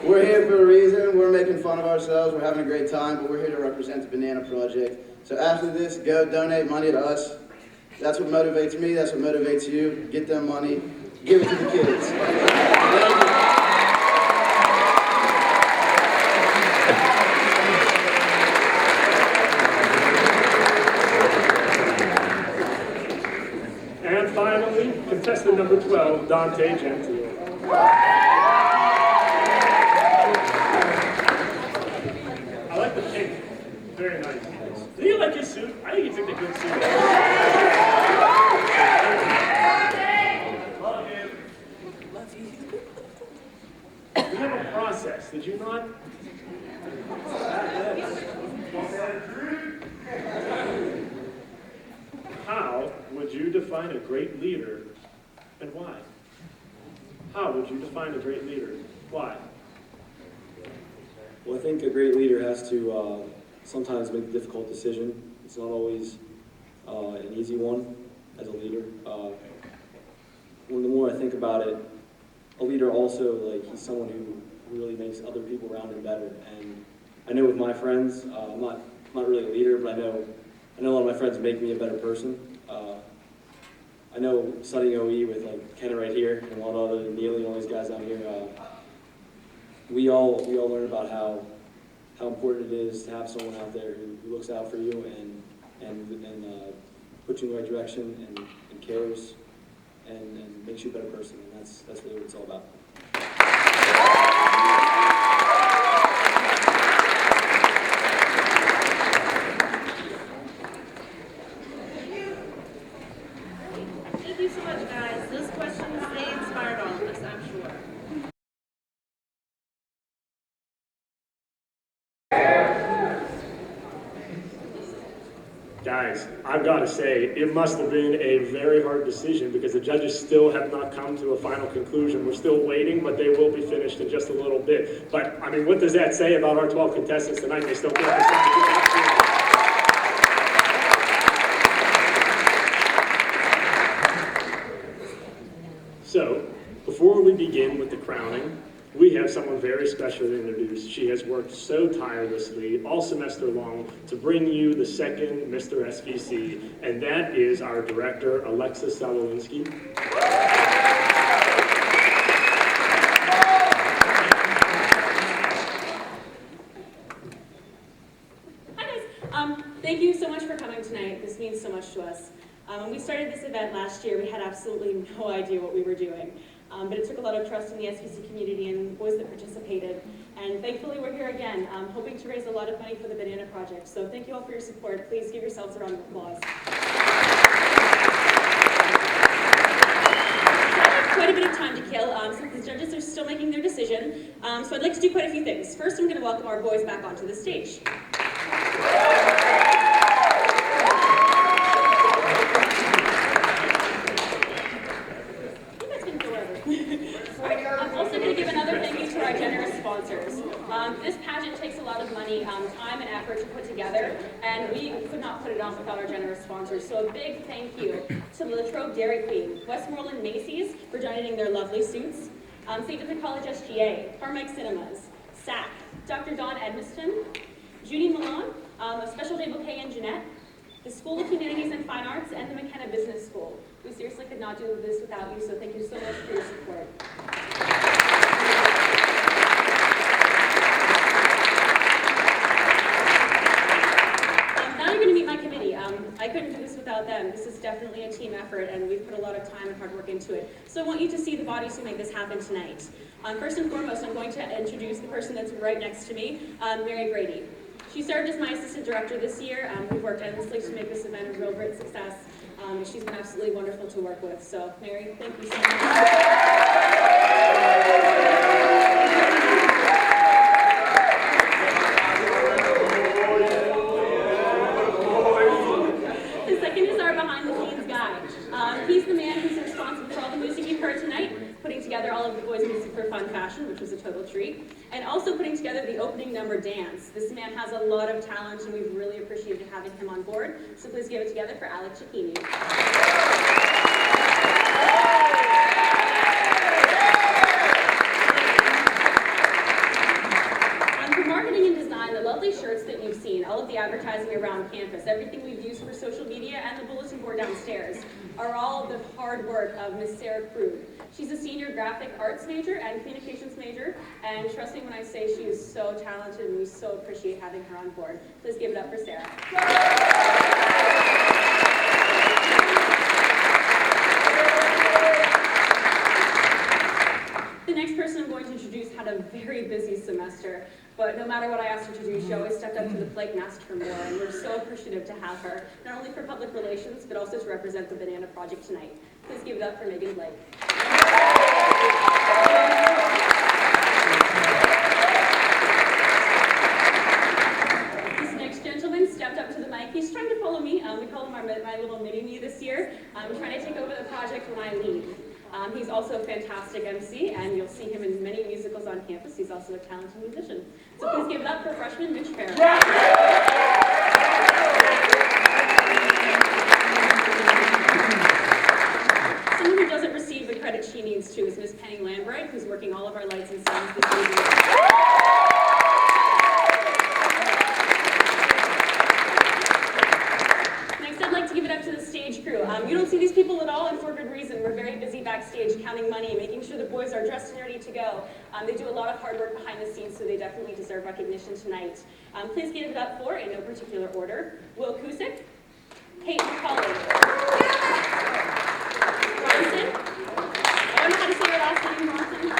We're here for a reason. We're making fun of ourselves. We're having a great time, but we're here to represent the Banana Project. So after this, go donate money to us. That's what motivates me. That's what motivates you. Get them money. Give it to the kids. Thank you. And finally, contestant number 12, Dante Gentile. I like the pink. Very nice. Do you like his suit? I think he took a good suit. We have a process, did you not? How would you define a great leader and why? How would you define a great leader? Why? Well, I think a great leader has to sometimes make a difficult decision. It's not always an easy one as a leader. The more I think about it, a leader also, like, he's someone who really makes other people around him better. And I know with my friends, I'm not really a leader, but I know a lot of my friends make me a better person. I know studying OE with like Kenna right here and a lot of other Neely and all these guys down here, we all learn about how important it is to have someone out there who looks out for you and puts you in the right direction and cares and makes you a better person. And that's really what it's all about. Thank you so much, guys. Those questions, they inspired all of us, I'm sure. Guys, I've got to say, it must have been a very hard decision because the judges still have not come to a final conclusion. We're still waiting, but they will be finished in just a little bit. But, I mean, what does that say about our 12 contestants tonight? They still can't decide. So, before we begin with the crowning, we have someone very special to introduce. She has worked so tirelessly all semester long to bring you the second Mr. SVC, and that is our director, Alexis Salowinski. Thank you so much for coming tonight. This means so much to us. When we started this event last year, we had absolutely no idea what we were doing. But it took a lot of trust in the SVC community and the boys that participated. And thankfully, we're here again, hoping to raise a lot of money for the Banana Project. So thank you all for your support. Please give yourselves a round of applause. Quite a bit of time to kill, since the judges are still making their decision. So I'd like to do quite a few things. First, I'm going to welcome our boys back onto the stage. I'm also going to give another thank you to our generous sponsors. This pageant takes a lot of money, time, and effort to put together, and we could not put it on without our generous sponsors. So a big thank you to Latrobe Dairy Queen, Westmoreland Macy's for donating their lovely suits, St. Vincent College SGA, Carmike Cinemas, SAC, Dr. Dawn Edmiston, Judy Malone, a Special Day Bouquet and Jeanette, the School of Humanities and Fine Arts, and the McKenna Business School. We seriously could not do this without you, so thank you so much for your support. Now you're going to meet my committee. I couldn't do this without them. This is definitely a team effort, and we've put a lot of time and hard work into it. So I want you to see the bodies who make this happen tonight. First and foremost, I'm going to introduce the person that's right next to me, Mary Brady. She served as my assistant director this year. We've worked endlessly to make this event a real great success. She's been absolutely wonderful to work with. So, Mary, thank you so much. The second is our behind-the-scenes guy. He's the man who's responsible for all the music you've heard tonight, putting together all of the boys' music for Fun Fashion, which was a total treat, and also putting together the opening number dance. This man has a lot of talent, and we've really appreciated having him on board. So please give it together for Alec Cicchini. all of the advertising around campus, everything we've used for social media and the bulletin board downstairs, are all the hard work of Miss Sarah Krug. She's a senior graphic arts major and communications major, and trust me when I say she is so talented and we so appreciate having her on board. Please give it up for Sarah. The next person I'm going to introduce had a very busy semester, but no matter what I asked her to do, she always stepped up to the plate and asked for more, and we're so appreciative to have her, not only for public relations, but also to represent the Banana Project tonight. Please give it up for Megan Blake. This next gentleman stepped up to the mic. He's trying to follow me. We call him my little mini-me this year. I'm trying to take over the project when I leave. He's also a fantastic MC, and you'll see him in many musicals on campus. He's also a talented musician. So please give it up for freshman Mitch Farrell. Someone who doesn't receive the credit she needs to is Miss Penny Lambright, who's working all of our lights and sounds this evening. Give it up to the stage crew. You don't see these people at all, and for good reason. We're very busy backstage counting money, making sure the boys are dressed and ready to go. They do a lot of hard work behind the scenes, so they definitely deserve recognition tonight. Please give it up for, in no particular order, Will Kusick, Kate McCauley, Bronson. I don't know how to say your last name, Bronson.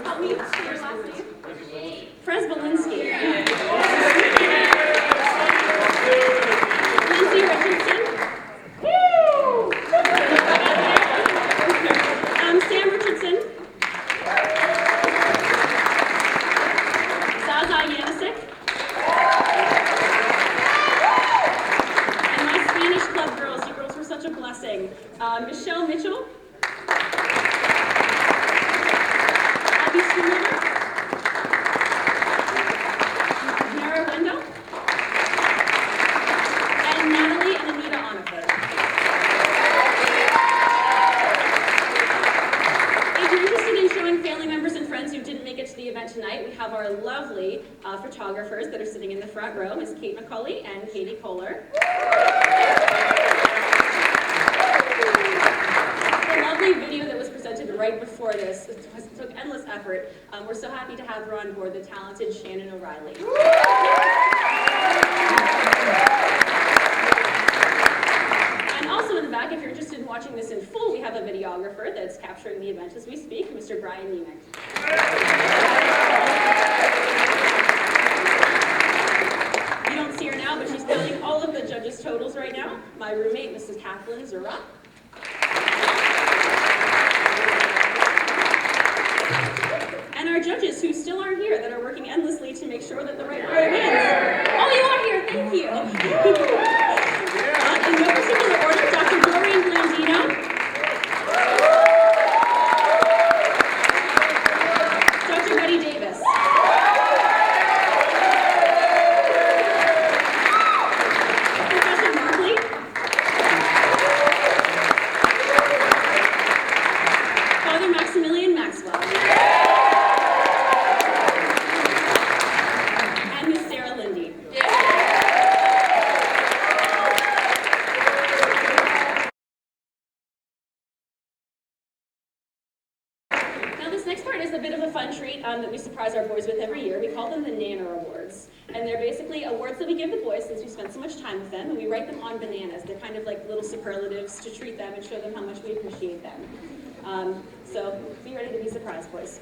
Help me say your last name. Presbolinsky. Lindsay Richardson. Sam Richardson, Zaza Yanisek, and my Spanish club girls. You girls were such a blessing. Michelle Mitchell, Abby Schooner, Mara Wendell, and Natalie and Anita Onifer. Family members and friends who didn't make it to the event tonight, we have our lovely photographers that are sitting in the front row, Ms. Kate McCauley and Katie Kohler. The lovely video that was presented right before this took endless effort. We're so happy to have her on board, the talented Shannon O'Reilly. And also in the back, if you're interested in watching this in full, we have a videographer that's capturing the event as we speak, Mr. Brian Nemec. You don't see her now, but she's counting all of the judges' totals right now. My roommate, Mrs. Kathleen Zura. And our judges, who still aren't here, that are working endlessly to make sure that the right player wins. Oh, you are here, thank you. In no particular order, Dr. Doreen Blandino, Dr. Betty Davis, Professor Markley, Father Maximilian Maxwell, and Miss Sarah Lindy. A bit of a fun treat that we surprise our boys with every year. We call them the Nana Awards. And they're basically awards that we give the boys since we spent so much time with them, and we write them on bananas. They're kind of like little superlatives to treat them and show them how much we appreciate them. So be ready to be surprised, boys.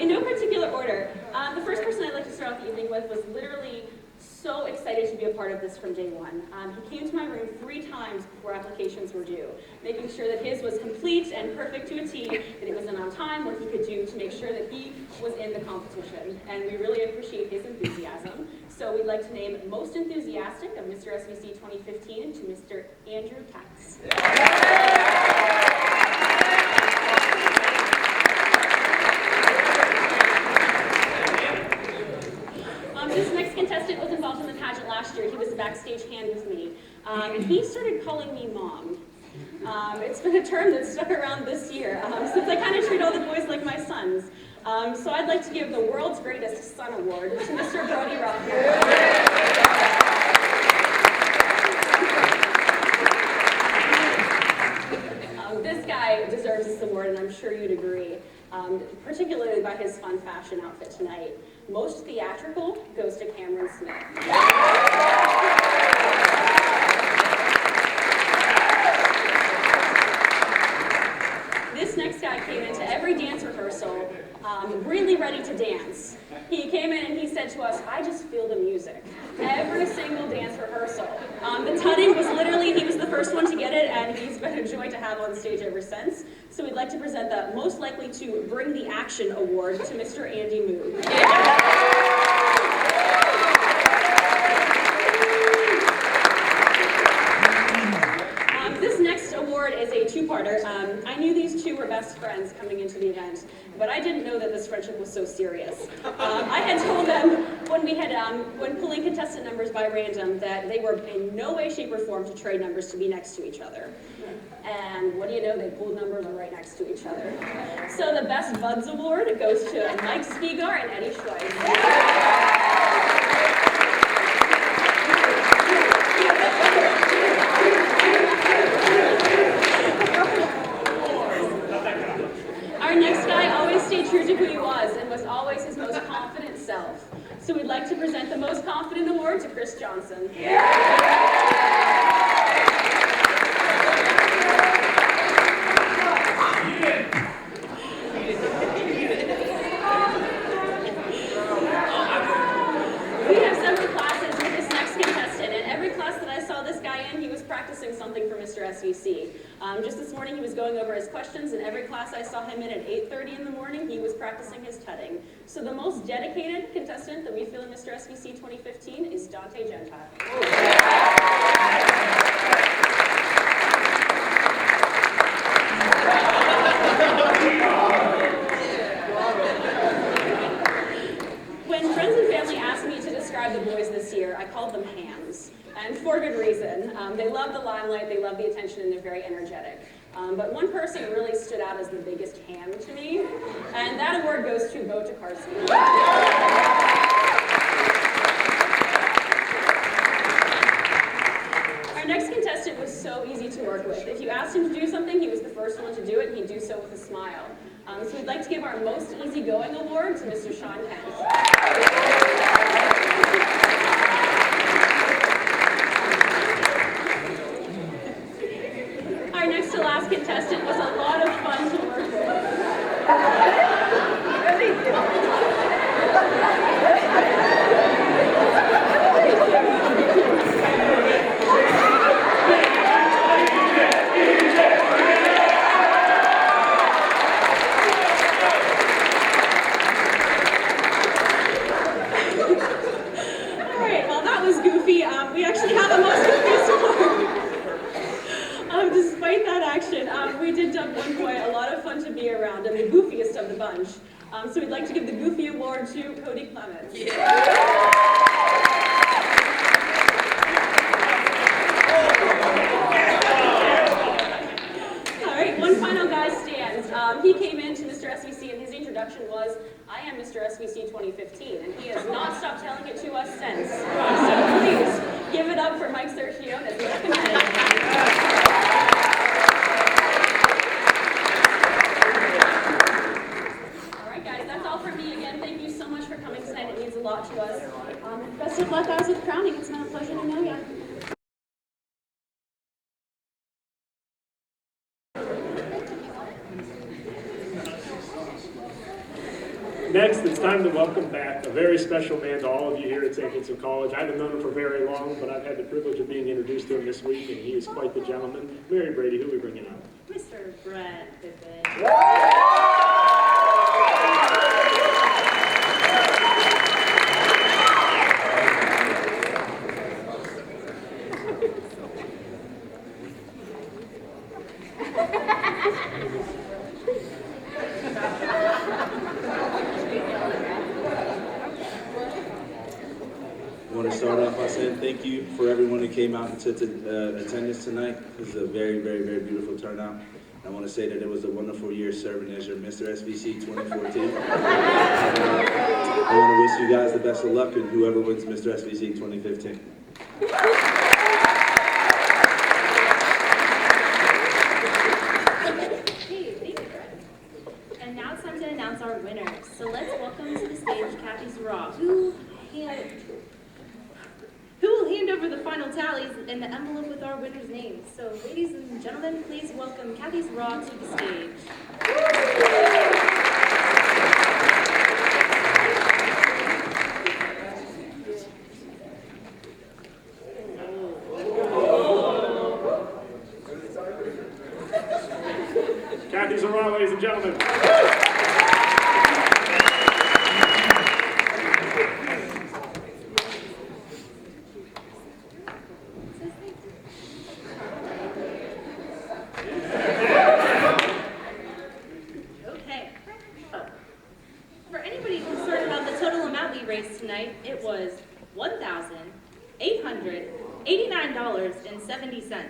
In no particular order, the first person I'd like to start off the evening with was literally so excited to be a part of this from day one. He came to my room 3 times before applications were due, making sure that his was complete and perfect to a T, that it was in on time, what he could do to make sure that he was in the competition. And we really appreciate his enthusiasm. So we'd like to name Most Enthusiastic of Mr. SVC 2015 to Mr. Andrew Katz. This next contestant was involved in the pageant last year. He was a backstage hand with me. And he started calling me Mom. It's been a term that's stuck around this year, since I kind of treat all the boys like my sons. So I'd like to give the world's greatest son award to Mr. Brody Rocker. particularly by his fun fashion outfit tonight. Most theatrical goes to Cameron Smith. This next guy came into every dance rehearsal really ready to dance. He came in and he said to us, "I just feel the music." Every single dance rehearsal. The tutting was literally, he was the first one to get it, and he's been a joy to have on stage ever since. So we'd like to present the most likely to bring the action award to Mr. Andy Moog. This next award is a two-parter. I knew these two were best friends coming into the event, but I didn't know that this friendship was so serious. I had told them when pulling contestant numbers by random that they were in no way, shape, or form to trade numbers to be next to each other. And what do you know, they pulled numbers right next to each other. So the Best Buds Award goes to Mike Spigar and Eddie Schweiss. Our next guy always stayed true to who he was and was always his most confident self. So we'd like to present the Most Confident Award to Chris Johnson. We have several classes with this next contestant, and every class that I saw this guy in, he was practicing something for Mr. SVC. Just this morning, he was going over his questions, and every class I saw him in at 8:30 in the morning, he was practicing his tutting. So the most dedicated contestant that we feel in Mr. SVC 2015 is Dante Gentile. When friends and family asked me to describe the boys this year, I called them hams. And for good reason. They love the limelight, they love the attention, and they're very energetic. But one person really stood out as the biggest ham to me, and that award goes to Bo Tokarski. Our next contestant was so easy to work with. If you asked him to do something, he was the first one to do it, and he'd do so with a smile. So we'd like to give our most easygoing award to Mr. Sean Kent. Our next to last contestant was a lot of fun to work with. We actually have a most confused award. Despite that action, we did dub 1 point a lot of fun to be around and the goofiest of the bunch. So we'd like to give the Goofy Award to Cody Clements. All right, one final guy stands. He came into Mr. SVC and his introduction was, "I am Mr. SVC 2015," and he has not stopped telling it to us since. So please, give it up for Mike Sergione as the All right, guys, that's all from me. Again, thank you so much for coming tonight. It means a lot to us. Best of luck, guys, with crowning. It's been a pleasure to know you. Next, it's time to welcome back a very special man to all of you here at St. Vincent College. I haven't known him for very long, but I've had the privilege of being introduced to him this week, and he is quite the gentleman. Mary Brady, who are we bringing out? Mr. Brett Pippin. I want to start off by saying thank you for everyone who came out and took attendance tonight. This is a very, very, very beautiful turnout. I want to say that it was a wonderful year serving as your Mr. SVC 2014. I want to wish you guys the best of luck and whoever wins Mr. SVC 2015. And now it's time to announce for the final tallies and the envelope with our winners' names. So, ladies and gentlemen, please welcome Kathy Raw to the stage. Kathy Raw, ladies and gentlemen. Okay. For anybody concerned about the total amount we raised tonight, it was $1,889.70.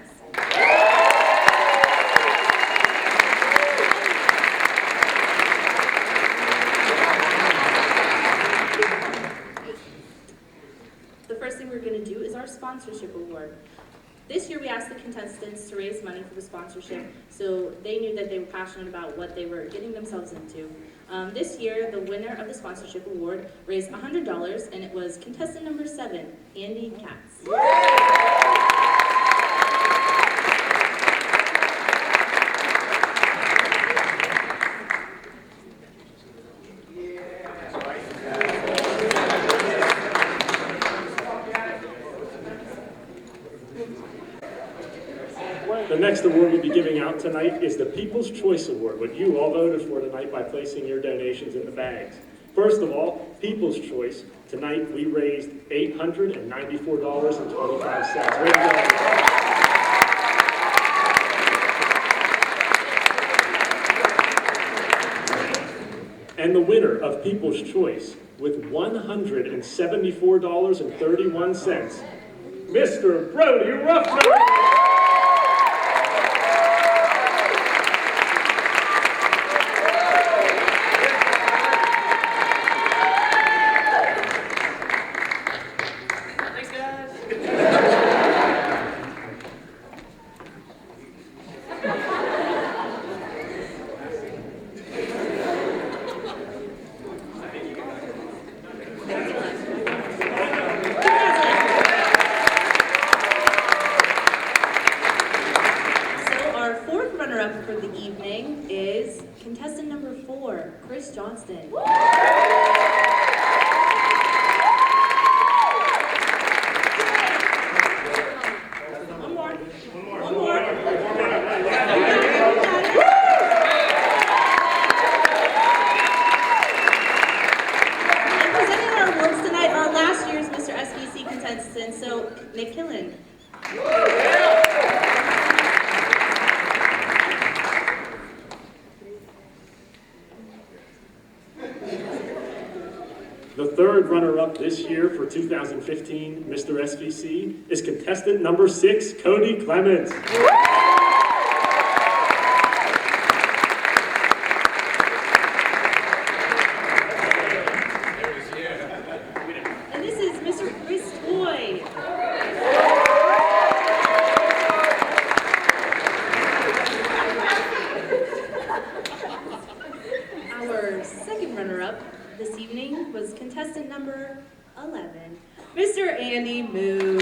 The first thing we're going to do is our sponsorship award. This year we asked the contestants to raise money for the sponsorship so they knew that they were passionate about what they were getting themselves into. This year, the winner of the sponsorship award raised $100, and it was contestant number 7, Andy Katz. The next award we'll be giving out tonight is the People's Choice Award, what you all voted for tonight by placing your donations in the bags. First of all, People's Choice. Tonight we raised $894.25. Way to go. And the winner of People's Choice with $174.31, Mr. Brody Ruffner. For the evening is contestant number 4, Chris Johnston. One more. And presenting our awards tonight are last year's Mr. SVC contestants, so Nick Killen. The third runner-up this year for 2015 Mr. SVC is contestant number 6, Cody Clements. And this is Mr. Chris Toy. Our second runner-up this evening was contestant number 11, Mr. Andy Moon.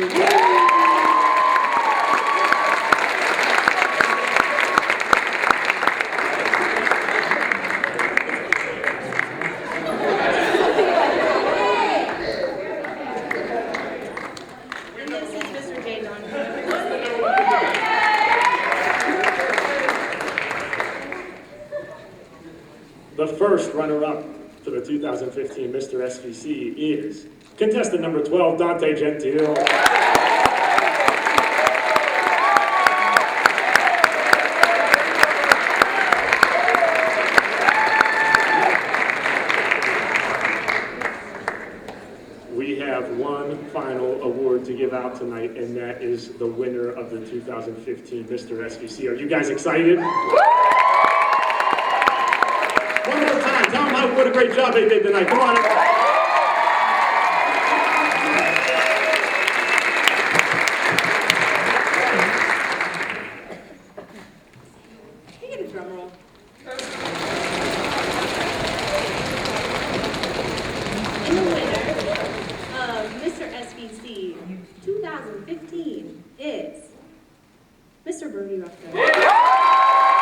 And this is Mr. J. Don. The first runner-up for the 2015 Mr. SVC is contestant number 12, Dante Gentile. We have one final award to give out tonight, and that is the winner of the 2015 Mr. SVC. Are you guys excited? One more time, tell them what a great job they did tonight. Come on. Can you get a drum roll? And the winner of Mr. SVC 2015 15 is Mr. Bernie Ruffner.